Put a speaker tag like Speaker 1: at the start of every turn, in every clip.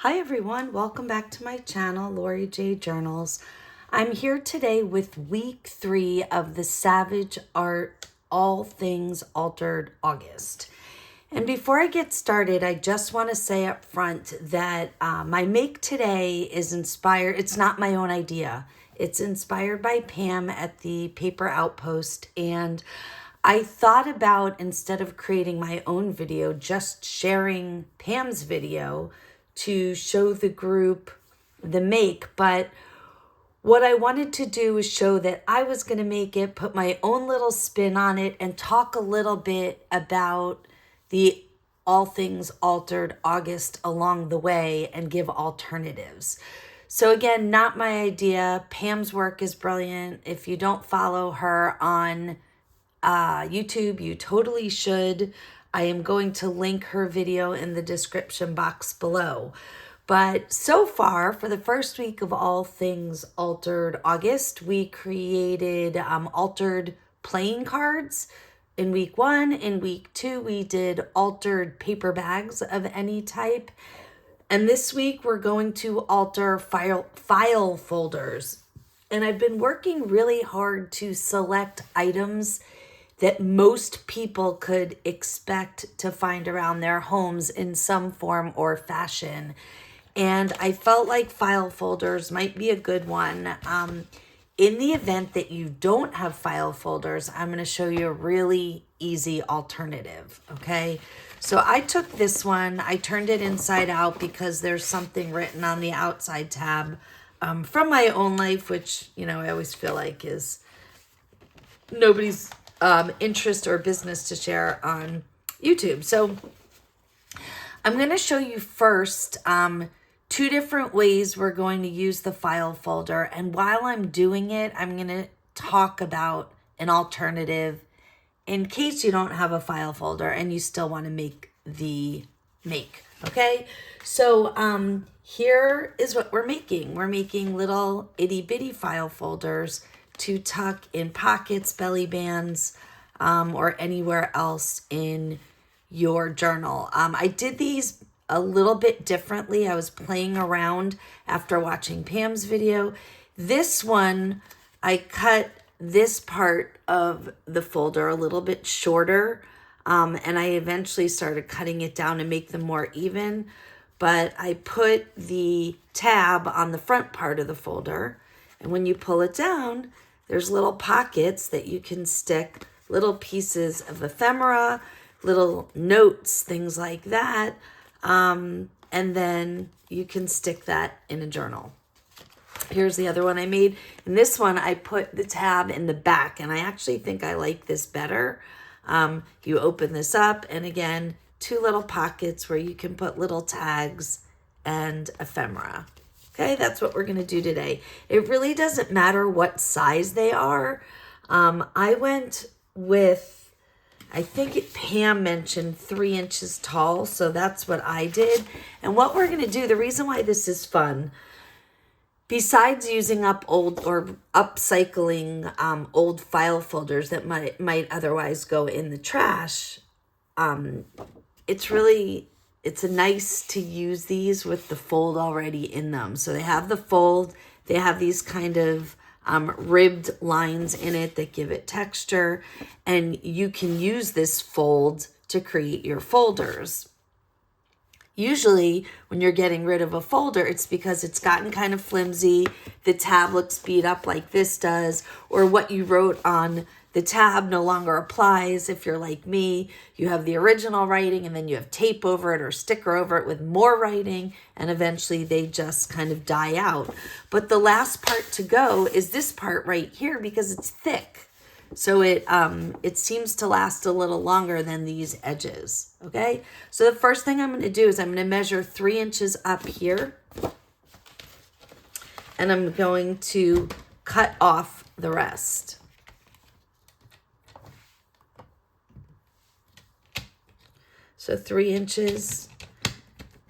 Speaker 1: Hi everyone, welcome back to my channel, Lori J Journals. I'm here today with week 3 of the Savage Art All Things Altered August. And before I get started, I just want to say up front that my make today is inspired, it's not my own idea. It's inspired by Pam at the Paper Outpost, and I thought about, instead of creating my own video, just sharing Pam's video to show the group the make. But what I wanted to do was show that I was going to make it, put my own little spin on it, and talk a little bit about the All Things Altered August along the way and give alternatives. So again, not my idea. Pam's work is brilliant. If you don't follow her on YouTube, you totally should. I am going to link her video in the description box below. But so far, for the first week of All Things Altered August, we created altered playing cards. In week 1, in week 2, we did altered paper bags of any type. And this week, we're going to alter file folders. And I've been working really hard to select items that most people could expect to find around their homes in some form or fashion. And I felt like file folders might be a good one. In the event that you don't have file folders, I'm going to show you a really easy alternative, okay? So I took this one, I turned it inside out because there's something written on the outside tab from my own life, which, you know, I always feel like is nobody's interest or business to share on YouTube. So I'm going to show you first 2 different ways we're going to use the file folder. And while I'm doing it, I'm going to talk about an alternative in case you don't have a file folder and you still want to make the make. Okay, so here is what we're making. We're making little itty bitty file folders to tuck in pockets, belly bands, or anywhere else in your journal. I did these a little bit differently. I was playing around after watching Pam's video. This one, I cut this part of the folder a little bit shorter, and I eventually started cutting it down to make them more even. But I put the tab on the front part of the folder, and when you pull it down, there's little pockets that you can stick little pieces of ephemera, little notes, things like that. And then you can stick that in a journal. Here's the other one I made. In this one, I put the tab in the back, and I actually think I like this better. You open this up, and again, 2 little pockets where you can put little tags and ephemera. Okay, that's what we're going to do today. It really doesn't matter what size they are. I went with, I think Pam mentioned 3 inches tall, so that's what I did. And what we're going to do, the reason why this is fun, besides using up old or upcycling old file folders that might otherwise go in the trash, it's nice to use these with the fold already in them. So they have the fold, they have these kind of ribbed lines in it that give it texture, and you can use this fold to create your folders. Usually when you're getting rid of a folder, it's because it's gotten kind of flimsy, the tab looks beat up like this does, or what you wrote on the tab no longer applies. If you're like me, you have the original writing and then you have tape over it or sticker over it with more writing, and eventually they just kind of die out. But the last part to go is this part right here because it's thick. So it seems to last a little longer than these edges, okay? So the first thing I'm going to do is I'm going to measure 3 inches up here, and I'm going to cut off the rest. So 3 inches,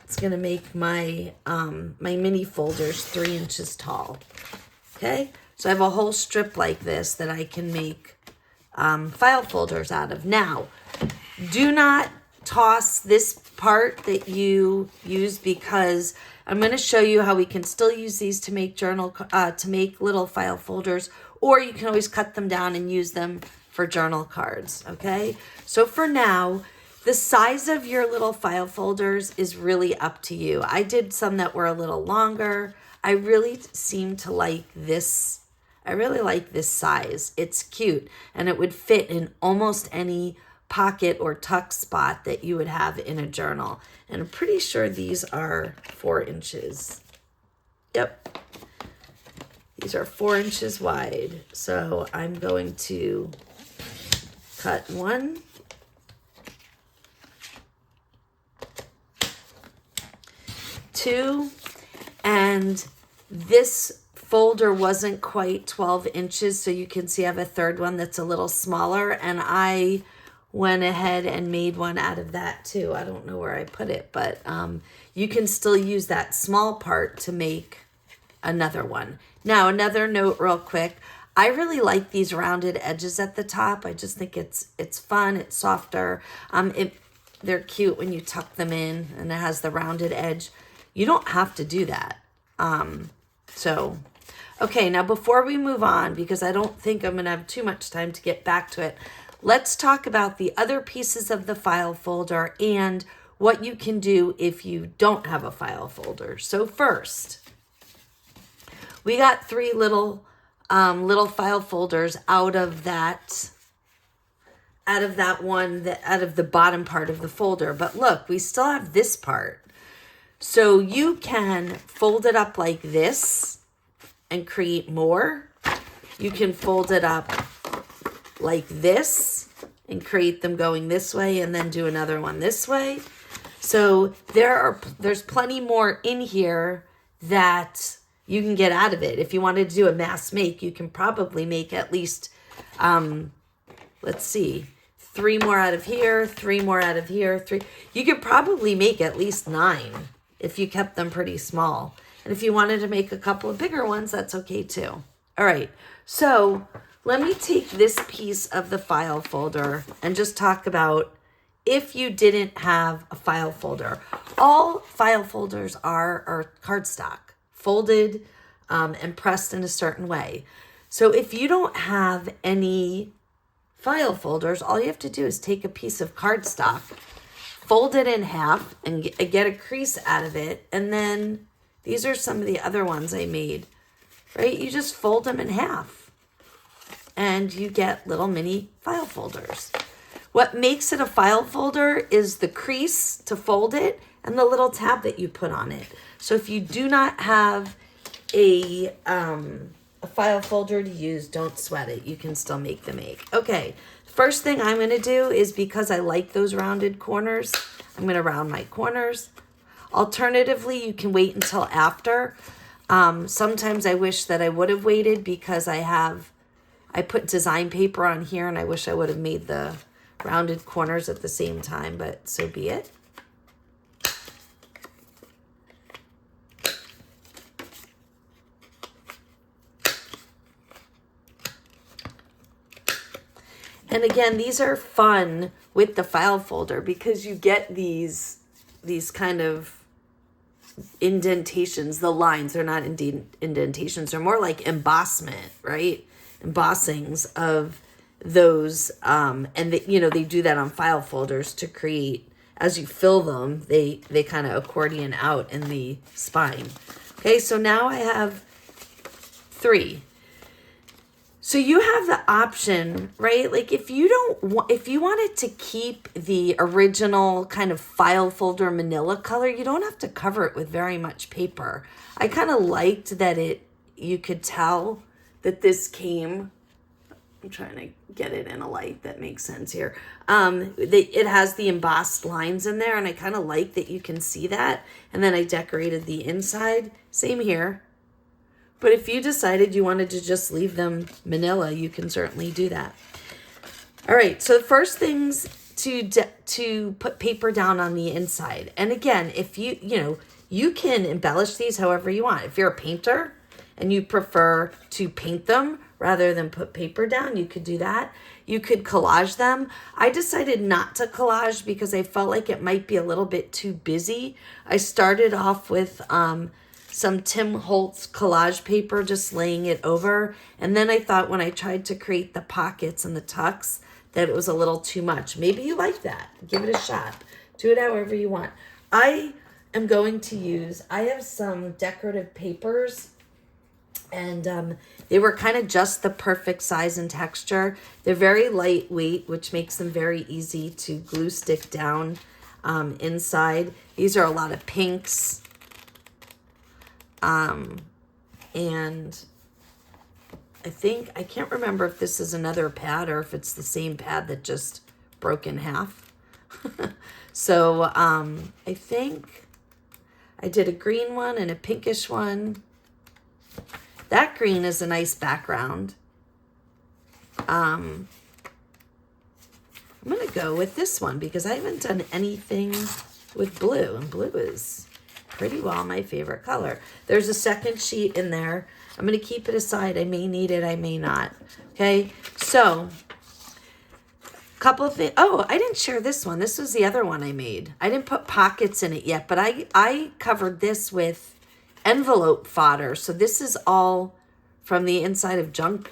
Speaker 1: it's going to make my my mini folders 3 inches tall, okay? So I have a whole strip like this that I can make file folders out of. Now, do not toss this part that you use because I'm going to show you how we can still use these to make to make little file folders, or you can always cut them down and use them for journal cards, okay? So for now, the size of your little file folders is really up to you. I did some that were a little longer. I really seem to like this. I really like this size. It's cute, and it would fit in almost any pocket or tuck spot that you would have in a journal. And I'm pretty sure these are 4 inches. Yep. These are 4 inches wide. So I'm going to cut 1. 2, and this folder wasn't quite 12 inches, so you can see I have a third one that's a little smaller, and I went ahead and made one out of that too. I don't know where I put it, but you can still use that small part to make another one. Now, another note real quick. I really like these rounded edges at the top. I just think it's fun, it's softer. They're cute when you tuck them in, and it has the rounded edge. You don't have to do that. Okay, now before we move on, because I don't think I'm going to have too much time to get back to it, let's talk about the other pieces of the file folder and what you can do if you don't have a file folder. So first, we got 3 little file folders out of the bottom part of the folder. But look, we still have this part. So you can fold it up like this and create more. You can fold it up like this and create them going this way, and then do another one this way. So there's plenty more in here that you can get out of it. If you wanted to do a mass make, you can probably make at least, let's see, 3 more out of here, 3 more out of here, 3. You could probably make at least 9 if you kept them pretty small. And if you wanted to make a couple of bigger ones, that's okay too. All right, so let me take this piece of the file folder and just talk about if you didn't have a file folder. All file folders are cardstock, folded and pressed in a certain way. So if you don't have any file folders, all you have to do is take a piece of cardstock, fold it in half, and get a crease out of it. And then these are some of the other ones I made, right? You just fold them in half and you get little mini file folders. What makes it a file folder is the crease to fold it and the little tab that you put on it. So if you do not have a file folder to use, don't sweat it. You can still make the make. Okay, first thing I'm going to do is, because I like those rounded corners, I'm going to round my corners. Alternatively, you can wait until after. Sometimes I wish that I would have waited because I put design paper on here, and I wish I would have made the rounded corners at the same time, but so be it. And again, these are fun with the file folder because you get these kind of indentations. The lines are not indentations. They're more like embossment, right? Embossings of those. And they do that on file folders to create, as you fill them, they kind of accordion out in the spine. Okay, so now I have 3. So you have the option, right? Like if you wanted to keep the original kind of file folder manila color, you don't have to cover it with very much paper. I kind of liked that you could tell that this came, I'm trying to get it in a light that makes sense here. It has the embossed lines in there, and I kind of like that you can see that. And then I decorated the inside, same here. But if you decided you wanted to just leave them manila, you can certainly do that. All right, so the first thing's to put paper down on the inside. And again, if you can embellish these however you want. If you're a painter and you prefer to paint them rather than put paper down, you could do that. you could collage them. I decided not to collage because I felt like it might be a little bit too busy. I started off with some Tim Holtz collage paper, just laying it over. And then I thought when I tried to create the pockets and the tucks that it was a little too much. Maybe you like that. Give it a shot. Do it however you want. I am going to use, I have some decorative papers, and they were kind of just the perfect size and texture. They're very lightweight, which makes them very easy to glue stick down inside. These are a lot of pinks. And I can't remember if this is another pad or if it's the same pad that just broke in half. So I think I did a green one and a pinkish one. That green is a nice background. I'm going to go with this one because I haven't done anything with blue, and blue is pretty well my favorite color. There's a second sheet in there. I'm going to keep it aside. I may need it, I may not. Okay, so couple of things. Oh, I didn't share this one. This was the other one I made. I didn't put pockets in it yet, but I covered this with envelope fodder. So this is all from the inside of junk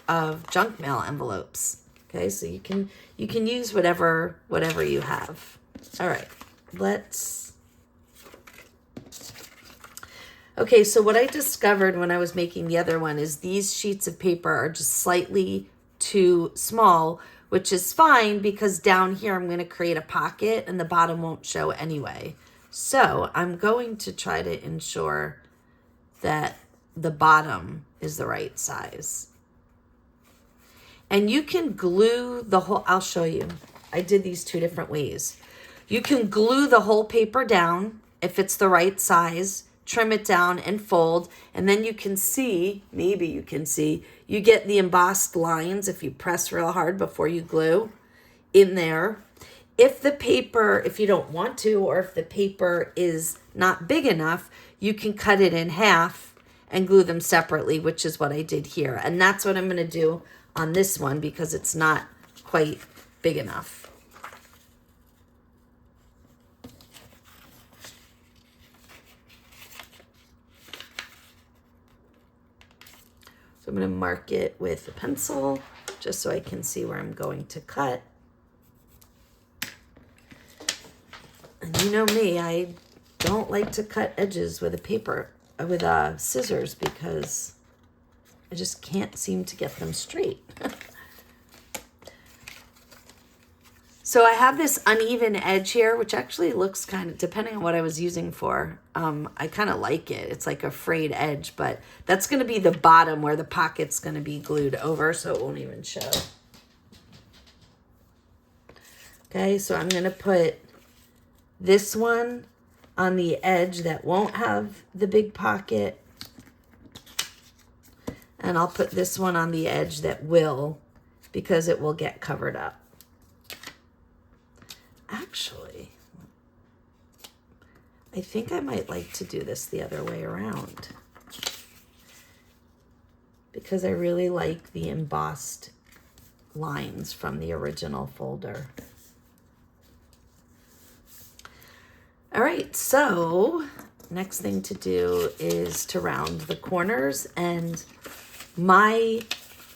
Speaker 1: mail envelopes. Okay, so you can use whatever you have. All right, okay, so what I discovered when I was making the other one is these sheets of paper are just slightly too small, which is fine because down here I'm going to create a pocket and the bottom won't show anyway. So I'm going to try to ensure that the bottom is the right size. And you can glue the whole, I'll show you. I did these two different ways. You can glue the whole paper down if it's the right size, trim it down and fold, and then you can see, maybe you can see, you get the embossed lines if you press real hard before you glue in there. If the paper, if you don't want to, or if the paper is not big enough, you can cut it in half and glue them separately, which is what I did here. And that's what I'm going to do on this one because it's not quite big enough. So I'm going to mark it with a pencil just so I can see where I'm going to cut. And you know me, I don't like to cut edges with scissors because I just can't seem to get them straight. So I have this uneven edge here, which actually looks kind of, depending on what I was using for, I kind of like it. It's like a frayed edge, but that's going to be the bottom where the pocket's going to be glued over, so it won't even show. Okay, so I'm going to put this one on the edge that won't have the big pocket, and I'll put this one on the edge that will, because it will get covered up. Actually, I think I might like to do this the other way around because I really like the embossed lines from the original folder. All right, so next thing to do is to round the corners, and my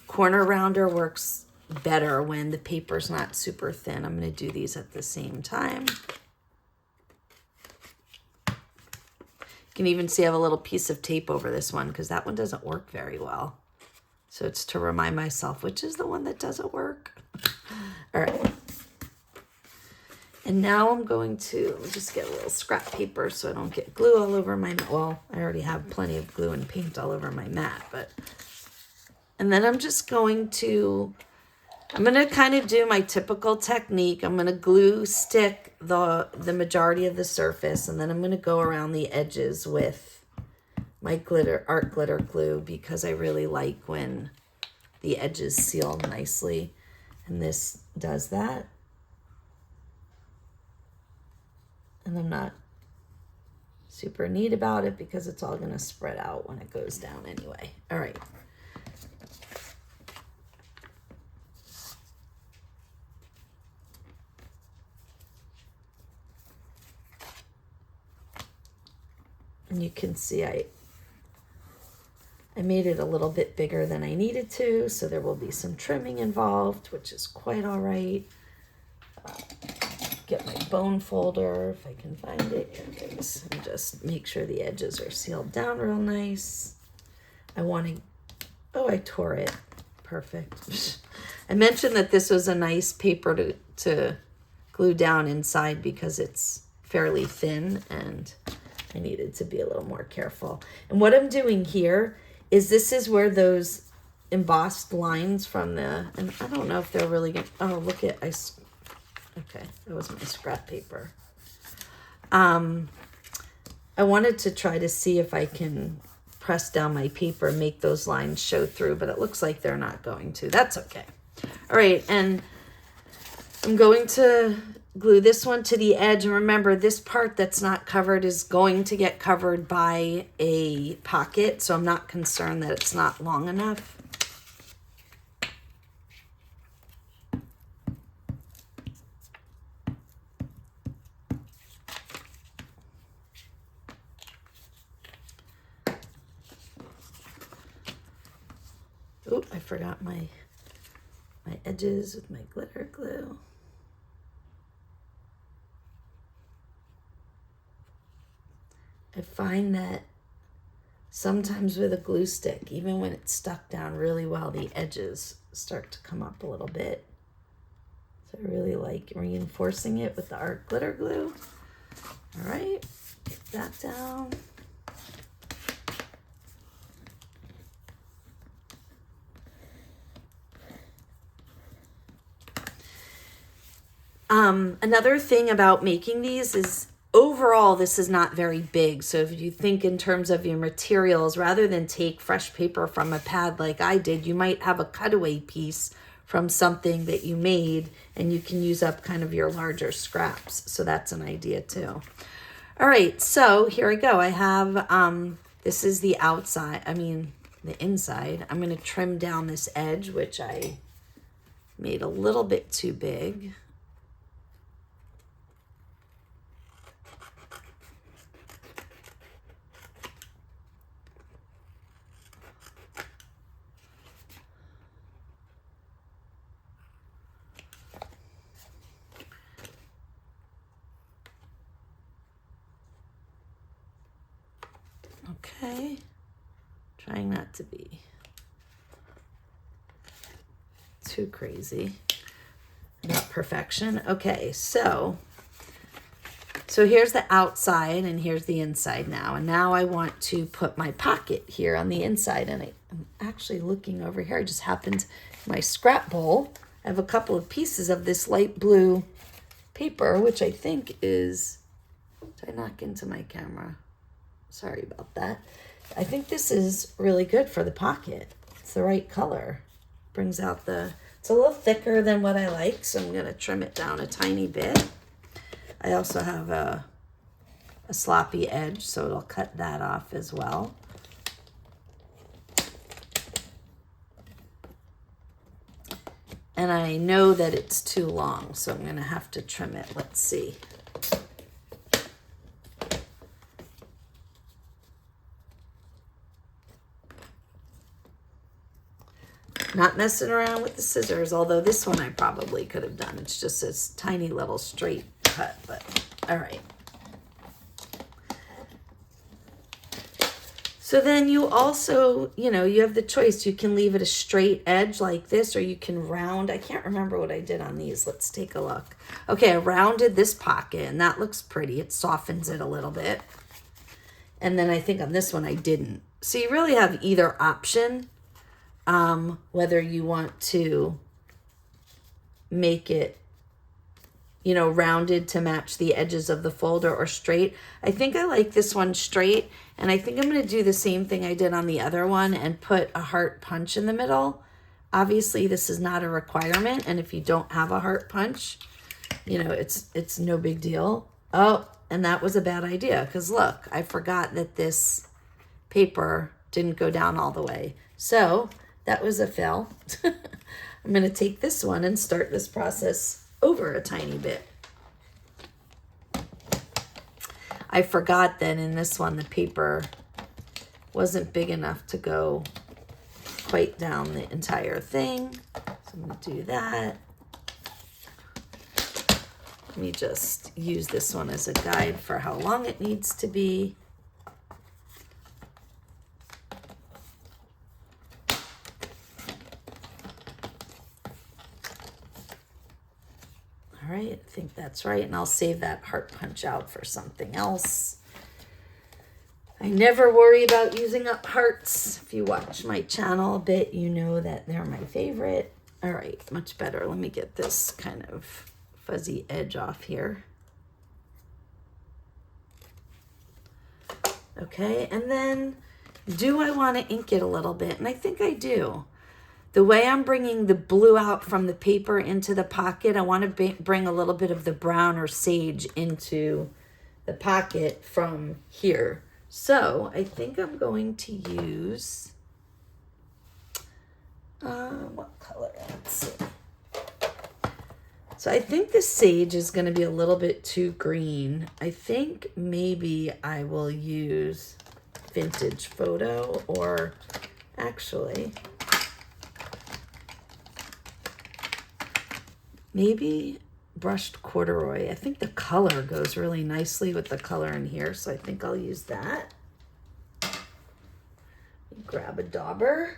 Speaker 1: corner rounder works better when the paper's not super thin. I'm going to do these at the same time. You can even see I have a little piece of tape over this one because that one doesn't work very well. So it's to remind myself which is the one that doesn't work. All right. And now I'm going to just get a little scrap paper so I don't get glue all over my, well, I already have plenty of glue and paint all over my mat, and then I'm just going to kind of do my typical technique. I'm going to glue stick the majority of the surface, and then I'm going to go around the edges with my art glitter glue because I really like when the edges seal nicely, and this does that. And I'm not super neat about it because it's all going to spread out when it goes down anyway. All right. And you can see I made it a little bit bigger than I needed to, so there will be some trimming involved, which is quite all right. Get my bone folder if I can find it. Here it is. And just make sure the edges are sealed down real nice. I want to, oh, I tore it. Perfect. I mentioned that this was a nice paper to glue down inside because it's fairly thin and I needed to be a little more careful. And what I'm doing here is this is where those embossed lines from the, and I don't know if they're really going to, oh, look at, okay, that was my scrap paper. I wanted to try to see if I can press down my paper and make those lines show through, but it looks like they're not going to. That's okay. All right, and I'm going to glue this one to the edge. And remember, this part that's not covered is going to get covered by a pocket, so I'm not concerned that it's not long enough. Oh, I forgot my edges with my glitter glue. I find that sometimes with a glue stick, even when it's stuck down really well, the edges start to come up a little bit. So I really like reinforcing it with the art glitter glue. All right, get that down. Another thing about making these is overall, this is not very big. So if you think in terms of your materials, rather than take fresh paper from a pad like I did, you might have a cutaway piece from something that you made and you can use up kind of your larger scraps. So that's an idea too. All right, so here I go. I have, this is the outside, the inside. I'm going to trim down this edge, which I made a little bit too big. Okay, trying not to be too crazy about perfection. Okay, so here's the outside and here's the inside now. And now I want to put my pocket here on the inside. And I'm actually looking over here. I just happened, my scrap bowl, I have a couple of pieces of this light blue paper, which I think is, did I knock into my camera? Sorry about that. I think this is really good for the pocket. It's the right color. Brings out it's a little thicker than what I like, so I'm going to trim it down a tiny bit. I also have a sloppy edge, so it'll cut that off as well. And I know that it's too long, so I'm going to have to trim it. Let's see. Not messing around with the scissors, although this one I probably could have done. It's just this tiny little straight cut, but all right. So then you also, you have the choice. You can leave it a straight edge like this, or you can round. I can't remember what I did on these. Let's take a look. Okay, I rounded this pocket, and that looks pretty. It softens it a little bit. And then I think on this one I didn't. So you really have either option. Whether you want to make it, rounded to match the edges of the folder or straight. I think I like this one straight, and I think I'm going to do the same thing I did on the other one and put a heart punch in the middle. Obviously, this is not a requirement, and if you don't have a heart punch, it's no big deal. Oh, and that was a bad idea, because look, I forgot that this paper didn't go down all the way. So that was a fail. I'm going to take this one and start this process over a tiny bit. I forgot that in this one, the paper wasn't big enough to go quite down the entire thing. So I'm going to do that. Let me just use this one as a guide for how long it needs to be. All right, I think that's right. And I'll save that heart punch out for something else. I never worry about using up hearts. If you watch my channel a bit, you know that they're my favorite. All right, much better. Let me get this kind of fuzzy edge off here. Okay, and then do I want to ink it a little bit? And I think I do. The way I'm bringing the blue out from the paper into the pocket, I want to bring a little bit of the brown or sage into the pocket from here. So I think I'm going to use, what color? Let's see. So I think the sage is going to be a little bit too green. I think maybe I will use Vintage Photo, or actually maybe brushed corduroy. I think the color goes really nicely with the color in here, so I think I'll use that. Grab a dauber.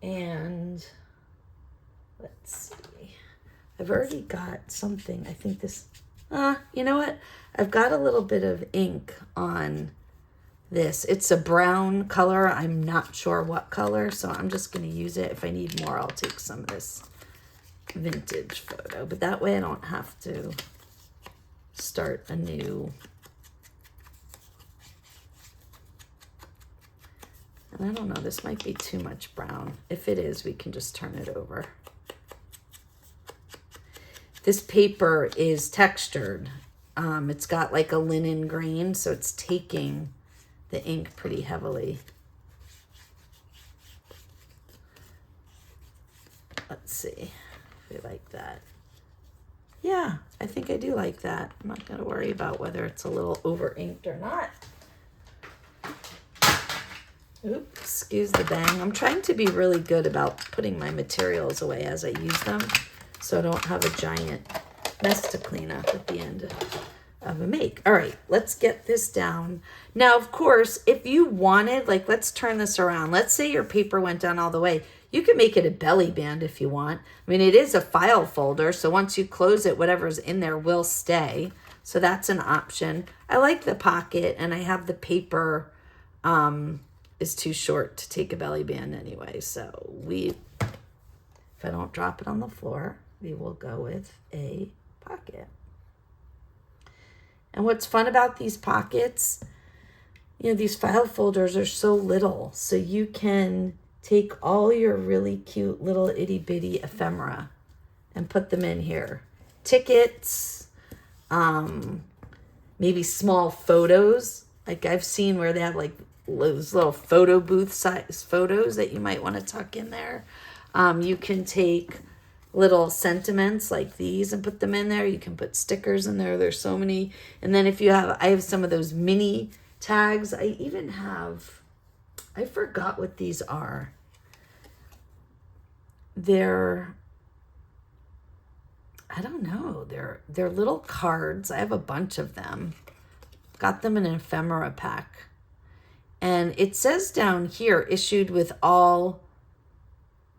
Speaker 1: And let's see. I've already got something. I think this, you know what? I've got a little bit of ink on this. It's a brown color. I'm not sure what color, so I'm just going to use it. If I need more, I'll take some of this Vintage Photo, but that way I don't have to start a new. And I don't know, this might be too much brown. If it is, we can just turn it over. This paper is textured. It's got like a linen grain, so it's taking the ink pretty heavily. Let's see if we like that. Yeah, I think I do like that. I'm not going to worry about whether it's a little over inked or not. Oops, excuse the bang. I'm trying to be really good about putting my materials away as I use them, so I don't have a giant mess to clean up at the end of a make. All right, let's get this down. Now, of course, if you wanted, like, let's turn this around. Let's say your paper went down all the way. You can make it a belly band if you want. I mean, it is a file folder, so once you close it, whatever's in there will stay. So that's an option. I like the pocket, and I have the paper is too short to take a belly band anyway. So if I don't drop it on the floor, we will go with a pocket. And what's fun about these pockets, you know, these file folders are so little, so you can take all your really cute little itty bitty ephemera and put them in here. Tickets, maybe small photos. Like I've seen where they have like those little photo booth size photos that you might want to tuck in there. You can take little sentiments like these and put them in there. You can put stickers in there. There's so many. And then if you have, I have some of those mini tags. I even have, I forgot what these are. They're, I don't know. They're little cards. I have a bunch of them. Got them in an ephemera pack. And it says down here, issued with all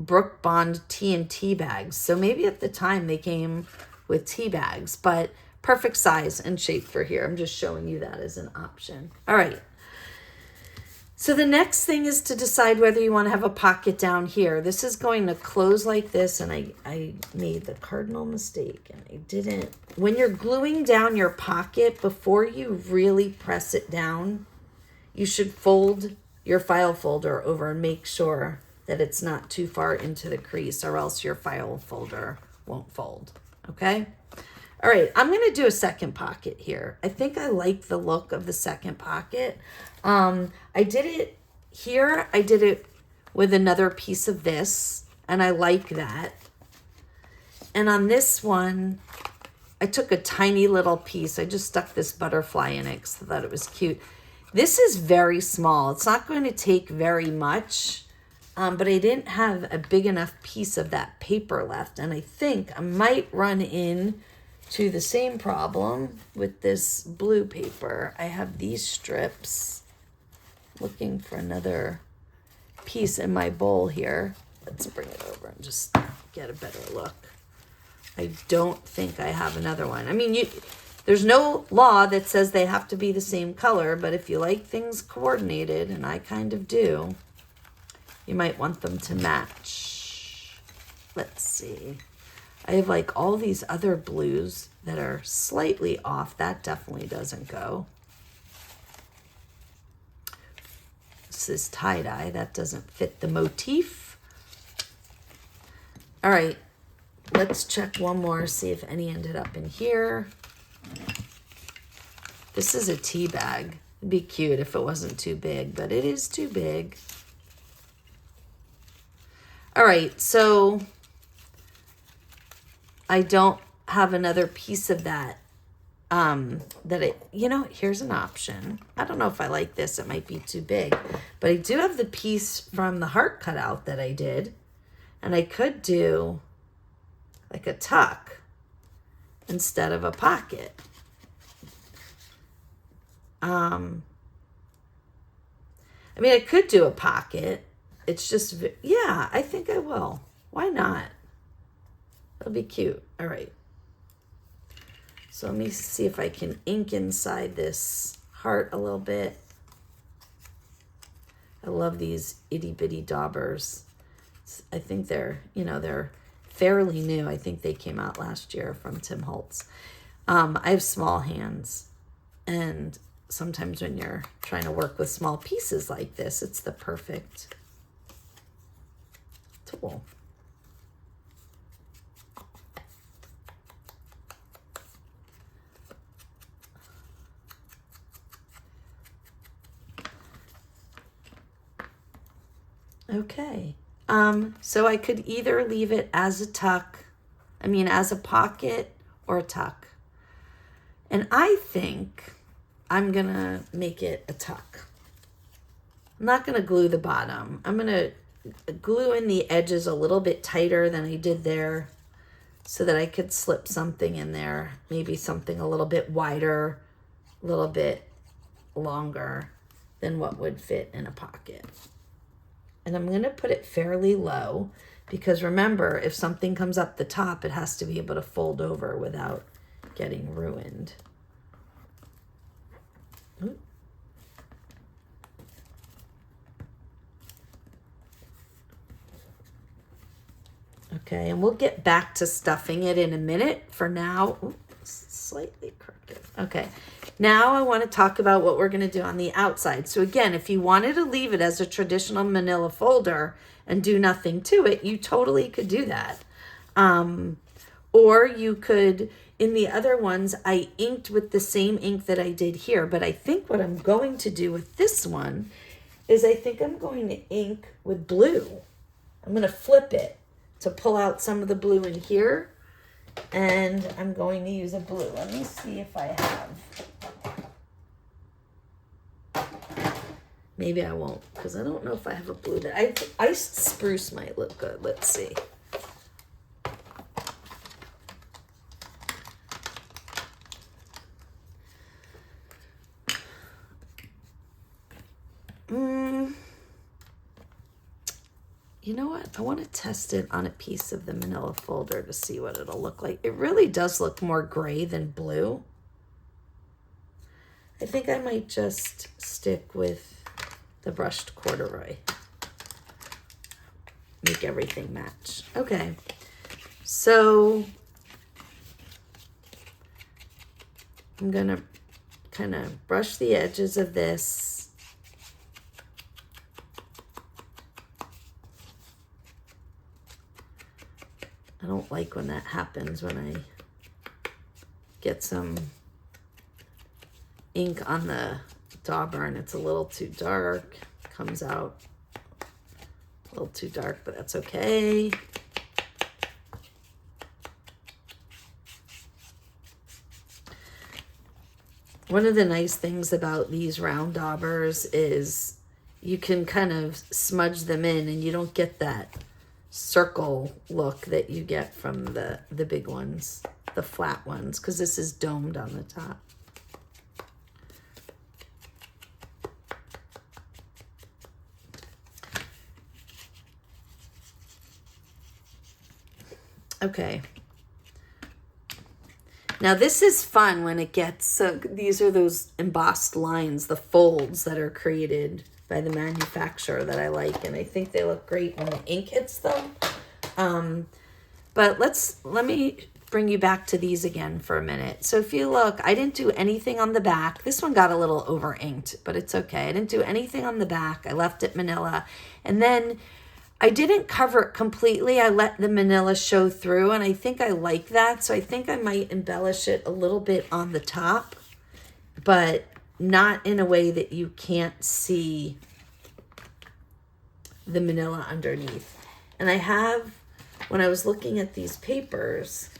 Speaker 1: Brook Bond TNT bags. So maybe at the time they came with tea bags, but perfect size and shape for here. I'm just showing you that as an option. All right. So the next thing is to decide whether you want to have a pocket down here. This is going to close like this, and I made the cardinal mistake, and I didn't. When you're gluing down your pocket, before you really press it down, you should fold your file folder over and make sure that it's not too far into the crease, or else your file folder won't fold, okay? All right, I'm gonna do a second pocket here. I think I like the look of the second pocket. I did it here, I did it with another piece of this. And I like that. And on this one, I took a tiny little piece. I just stuck this butterfly in it because I thought it was cute. This is very small. It's not going to take very much, but I didn't have a big enough piece of that paper left. And I think I might run in to the same problem with this blue paper. I have these strips. Looking for another piece in my bowl here. Let's bring it over and just get a better look. I don't think I have another one. I mean, there's no law that says they have to be the same color, but if you like things coordinated, and I kind of do, you might want them to match. Let's see. I have like all these other blues that are slightly off. That definitely doesn't go. This is tie-dye. That doesn't fit the motif. All right. Let's check one more, see if any ended up in here. This is a tea bag. It'd be cute if it wasn't too big, but it is too big. All right, so I don't have another piece of that. Here's an option. I don't know if I like this. It might be too big, but I do have the piece from the heart cutout that I did, and I could do like a tuck instead of a pocket. I mean, I could do a pocket. It's just, yeah, I think I will. Why not? That'll be cute. All right. So let me see if I can ink inside this heart a little bit. I love these itty bitty daubers. I think they're fairly new. I think they came out last year from Tim Holtz. I have small hands, and sometimes when you're trying to work with small pieces like this, it's the perfect tool. Okay. So I could either leave it as a as a pocket or a tuck. And I think I'm gonna make it a tuck. I'm not gonna glue the bottom. I'm gonna glue in the edges a little bit tighter than I did there so that I could slip something in there. Maybe something a little bit wider, a little bit longer than what would fit in a pocket. And I'm going to put it fairly low because remember, if something comes up the top, it has to be able to fold over without getting ruined. Ooh. Okay, and we'll get back to stuffing it in a minute. For now, slightly crooked. Okay, now I want to talk about what we're going to do on the outside. So again, if you wanted to leave it as a traditional manila folder and do nothing to it, you totally could do that. Or you could, in the other ones, I inked with the same ink that I did here. But I think what I'm going to do with this one is I think I'm going to ink with blue. I'm going to flip it to pull out some of the blue in here. And I'm going to use a blue. Let me see if I have. Maybe I won't, because I don't know if I have a blue that iced spruce might look good. Let's see. You know what? I want to test it on a piece of the manila folder to see what it'll look like. It really does look more gray than blue. I think I might just stick with the brushed corduroy. Make everything match. Okay. So I'm going to kind of brush the edges of this. I don't like when that happens, when I get some ink on the dauber and it's a little too dark. Comes out A little too dark, but that's okay. One of the nice things about these round daubers is you can kind of smudge them in and you don't get that circle look that you get from the big ones, the flat ones, because this is domed on the top. Okay. Now this is fun when it gets, so these are those embossed lines, the folds that are created by the manufacturer that I like, and I think they look great when the ink hits them. But let me bring you back to these again for a minute. So if you look, I didn't do anything on the back. This one got a little over inked, but it's okay. I didn't do anything on the back. I left it manila. And then I didn't cover it completely. I let the manila show through, and I think I like that. So I think I might embellish it a little bit on the top, but not in a way that you can't see the manila underneath. And I have, when I was looking at these papers,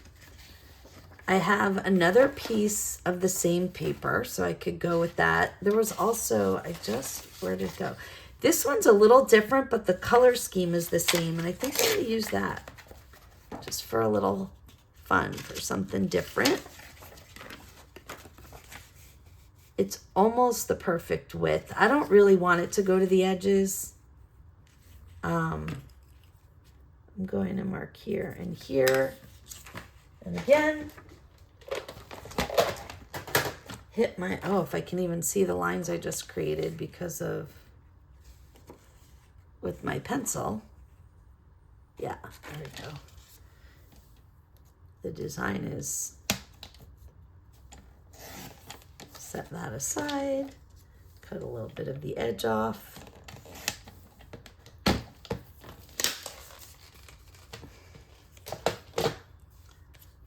Speaker 1: I have another piece of the same paper, so I could go with that. There was also, where did it go? This one's a little different, but the color scheme is the same. And I think I'm going to use that just for a little fun, for something different. It's almost the perfect width. I don't really want it to go to the edges. I'm going to mark here and here. And again, hit my, oh, if I can even see the lines I just created because of, with my pencil. Yeah, there we go. The design is, set that aside, cut a little bit of the edge off.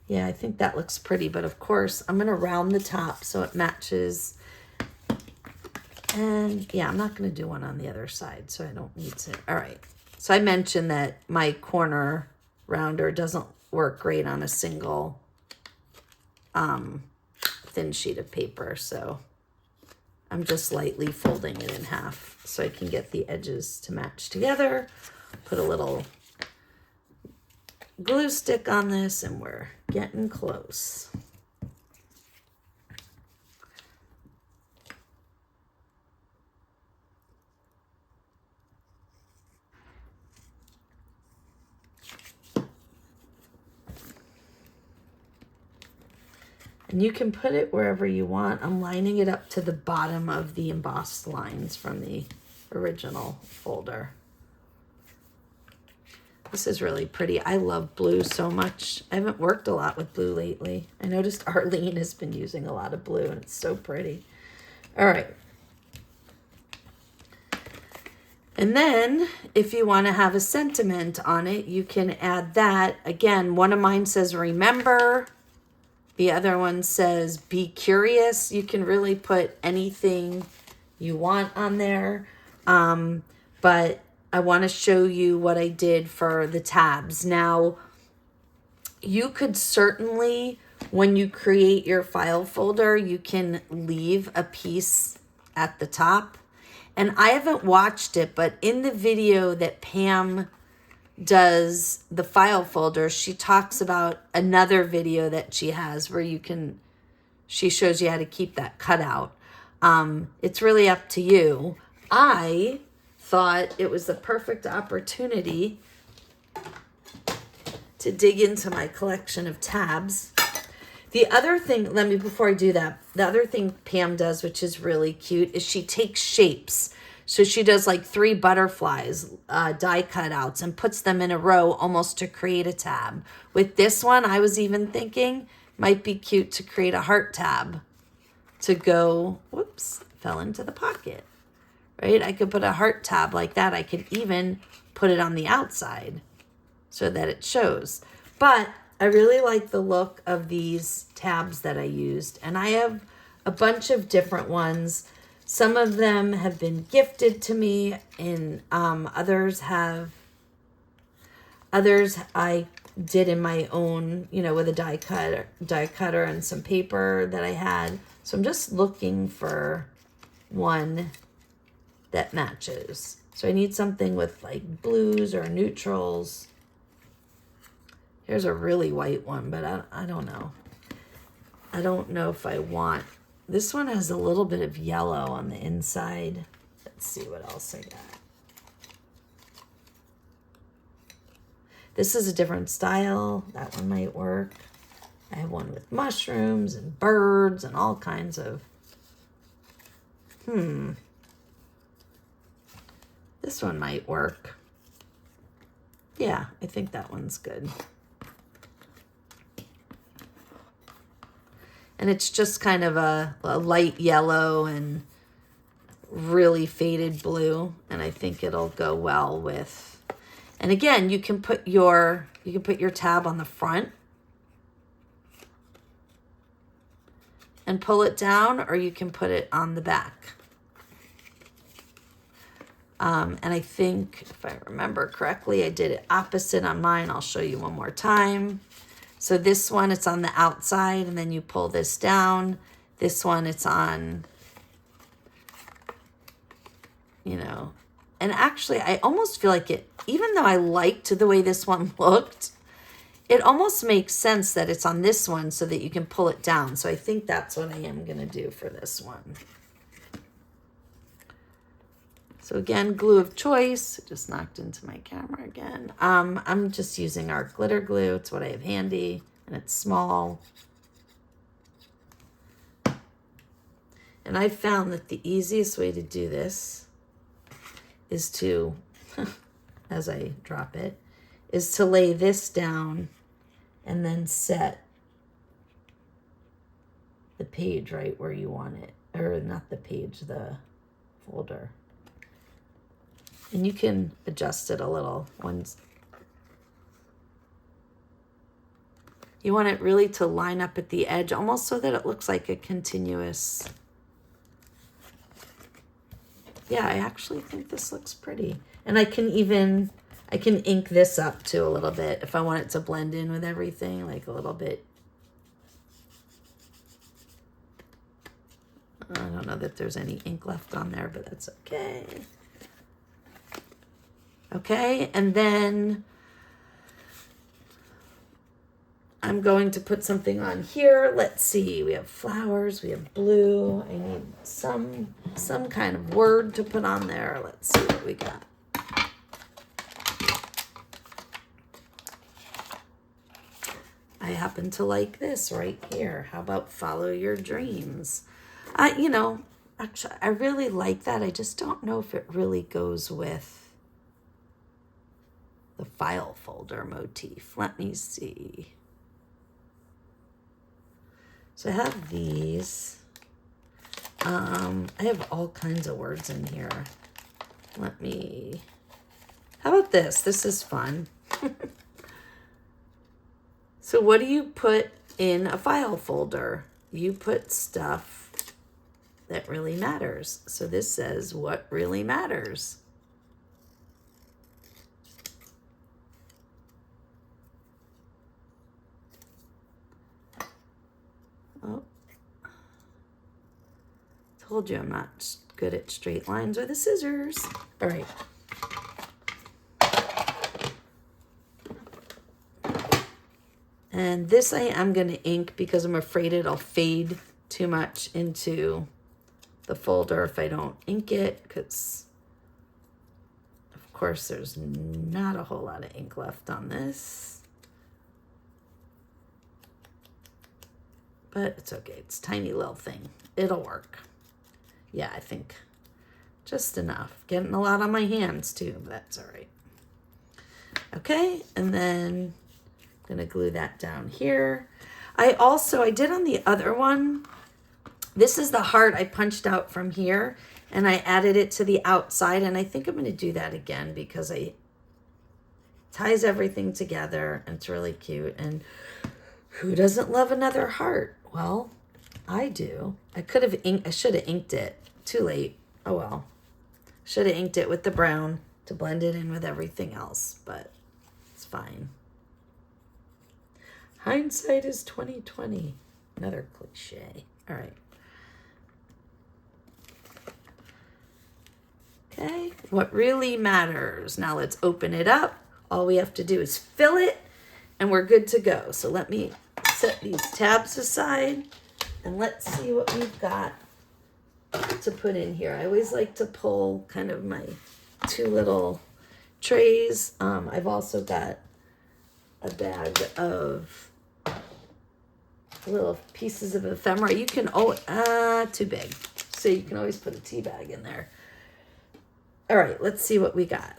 Speaker 1: Yeah, I think that looks pretty, but of course I'm gonna round the top so it matches. And yeah, I'm not gonna do one on the other side, so I don't need to. All right, so I mentioned that my corner rounder doesn't work great on a single thin sheet of paper, so I'm just lightly folding it in half so I can get the edges to match together. Put a little glue stick on this and we're getting close. And you can put it wherever you want. I'm lining it up to the bottom of the embossed lines from the original folder. This is really pretty. I love blue so much. I haven't worked a lot with blue lately. I noticed Arlene has been using a lot of blue and it's so pretty. All right. And then if you want to have a sentiment on it, you can add that. Again, one of mine says remember. The other one says be curious. You can really put anything you want on there. But I want to show you what I did for the tabs. Now, you could certainly, when you create your file folder, you can leave a piece at the top. And I haven't watched it, but in the video that Pam does the file folder, she talks about another video that she has where she shows you how to keep that cut out. It's really up to you. I thought it was the perfect opportunity to dig into my collection of tabs. The other thing, before I do that, the other thing Pam does, which is really cute, is she takes shapes. So she does like 3 butterflies, die cutouts, and puts them in a row almost to create a tab. With this one, I was even thinking might be cute to create a heart tab to go, whoops, fell into the pocket, right? I could put a heart tab like that. I could even put it on the outside so that it shows. But I really like the look of these tabs that I used. And I have a bunch of different ones. Some of them have been gifted to me, and others I did in my own, with a die cutter and some paper that I had. So I'm just looking for one that matches. So I need something with like blues or neutrals. Here's a really white one, but I don't know. I don't know if I want. This one has a little bit of yellow on the inside. Let's see what else I got. This is a different style. That one might work. I have one with mushrooms and birds and all kinds of. This one might work. Yeah, I think that one's good. And it's just kind of a light yellow and really faded blue. And I think it'll go well with. And again, you can put your tab on the front and pull it down, or you can put it on the back. And I think, if I remember correctly, I did it opposite on mine. I'll show you one more time. So this one, it's on the outside, and then you pull this down. This one, it's on, And actually, I almost feel like it, even though I liked the way this one looked, it almost makes sense that it's on this one so that you can pull it down. So I think that's what I am going to do for this one. So again, glue of choice. I just knocked into my camera again. I'm just using our glitter glue. It's what I have handy, and it's small. And I found that the easiest way to do this is to, as I drop it, is to lay this down and then set the page right where you want it. Or not the page, the folder. And you can adjust it a little once. You want it really to line up at the edge, almost so that it looks like a continuous. Yeah, I actually think this looks pretty. And I can ink this up too a little bit if I want it to blend in with everything, like a little bit. I don't know that there's any ink left on there, but that's okay. Okay, and then I'm going to put something on here. Let's see, we have flowers, we have blue. I need some kind of word to put on there. Let's see what we got. I happen to like this right here. How about follow your dreams? Actually, I really like that. I just don't know if it really goes with the file folder motif. Let me see. So I have these. I have all kinds of words in here. How about this? This is fun. So what do you put in a file folder? You put stuff that really matters. So this says what really matters. Oh, told you I'm not good at straight lines or the scissors. All right. And this I am going to ink because I'm afraid it'll fade too much into the folder if I don't ink it, because of course there's not a whole lot of ink left on this. But it's okay. It's a tiny little thing. It'll work. Yeah, I think just enough. Getting a lot on my hands too, but that's all right. Okay, and then I'm going to glue that down here. I did on the other one, this is the heart I punched out from here, and I added it to the outside, and I think I'm going to do that again because it ties everything together, and it's really cute. And who doesn't love another heart? Well, I do. I could have inked, I should have inked it. Too late. Oh well. Should have inked it with the brown to blend it in with everything else, but it's fine. Hindsight is 2020. Another cliche. All right. Okay, what really matters. Now let's open it up. All we have to do is fill it and we're good to go. So let me set these tabs aside and let's see what we've got to put in here. I always like to pull kind of my two little trays. I've also got a bag of little pieces of ephemera. You can, too big. So you can always put a tea bag in there. All right, let's see what we got.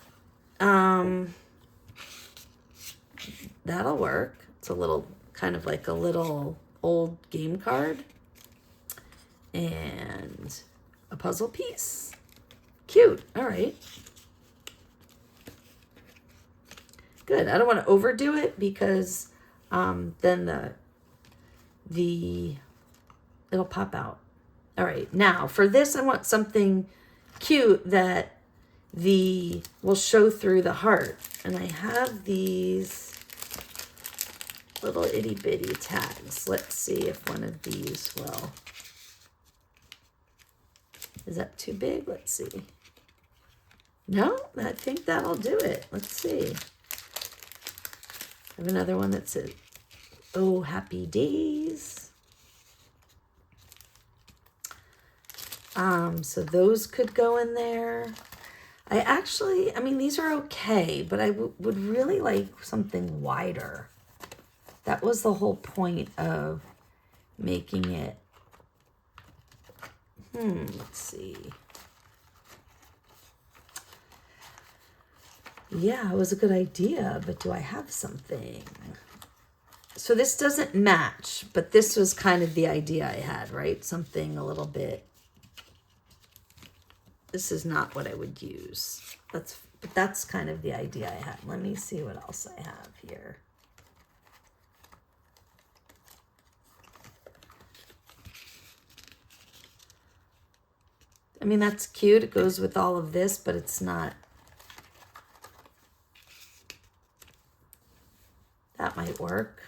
Speaker 1: That'll work. It's a little, kind of like a little old game card. And a puzzle piece. Cute. All right. Good. I don't want to overdo it because then it'll pop out. All right. Now for this, I want something cute that will show through the heart. And I have these little itty bitty tags. Let's see if one of these will. Is that too big? Let's see. No, I think that'll do it. Let's see. I have another one that says, "Oh, happy days." So those could go in there. I mean, these are okay, but I would really like something wider. That was the whole point of making it. Let's see. Yeah, it was a good idea, but do I have something? So this doesn't match, but this was kind of the idea I had, right? Something a little bit. This is not what I would use. But that's kind of the idea I had. Let me see what else I have here. I mean, that's cute. It goes with all of this, but it's not. That might work.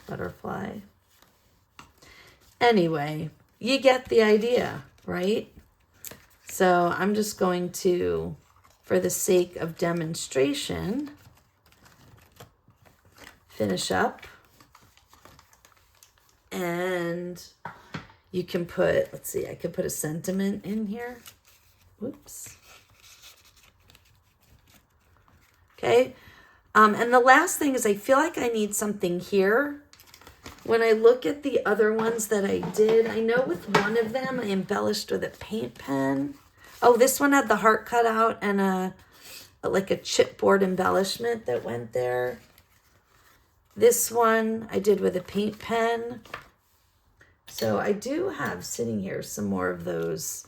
Speaker 1: Butterfly. Anyway, you get the idea, right? So I'm just going to, for the sake of demonstration, finish up. And you can put, let's see, I could put a sentiment in here. Whoops. Okay. And the last thing is I feel like I need something here. When I look at the other ones that I did, I know with one of them I embellished with a paint pen. Oh, this one had the heart cut out and like a chipboard embellishment that went there. This one I did with a paint pen. So I do have sitting here some more of those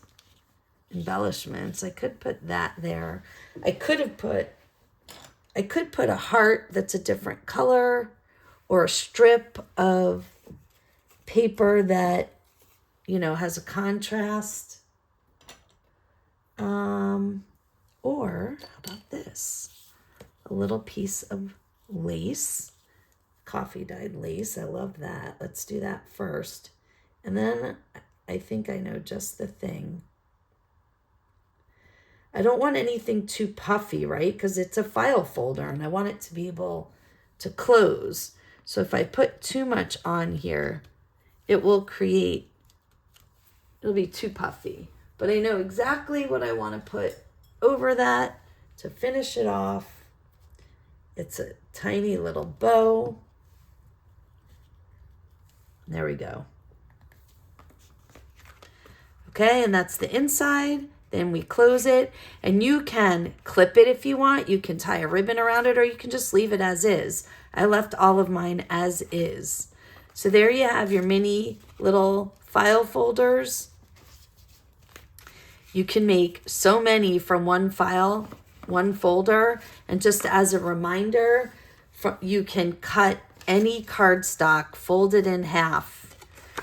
Speaker 1: embellishments. I could put that there. I could put a heart that's a different color, or a strip of paper that, you know, has a contrast. Or how about this? A little piece of lace, coffee dyed lace. I love that. Let's do that first. And then I think I know just the thing. I don't want anything too puffy, right? Because it's a file folder and I want it to be able to close. So if I put too much on here, it'll be too puffy. But I know exactly what I want to put over that to finish it off. It's a tiny little bow. There we go. Okay, and that's the inside. Then we close it, and you can clip it if you want. You can tie a ribbon around it, or you can just leave it as is. I left all of mine as is. So there you have your mini little file folders. You can make so many from one file, one folder. And just as a reminder, you can cut any cardstock, fold it in half,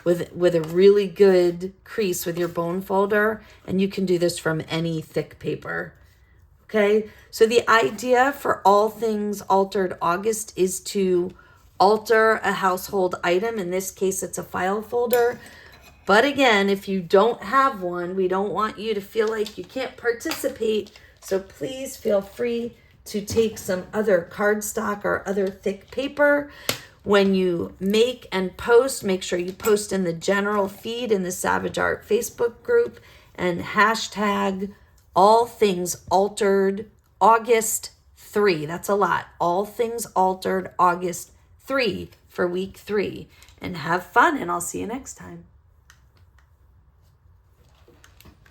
Speaker 1: with a really good crease with your bone folder, and you can do this from any thick paper. Okay, so the idea for All Things Altered August is to alter a household item. In this case, it's a file folder. But again, if you don't have one, we don't want you to feel like you can't participate. So please feel free to take some other cardstock or other thick paper. When you make and post, make sure you post in the general feed in the Savage Art Facebook group and hashtag All Things Altered August 3. That's a lot. All Things Altered August 3 for week 3. And have fun, and I'll see you next time.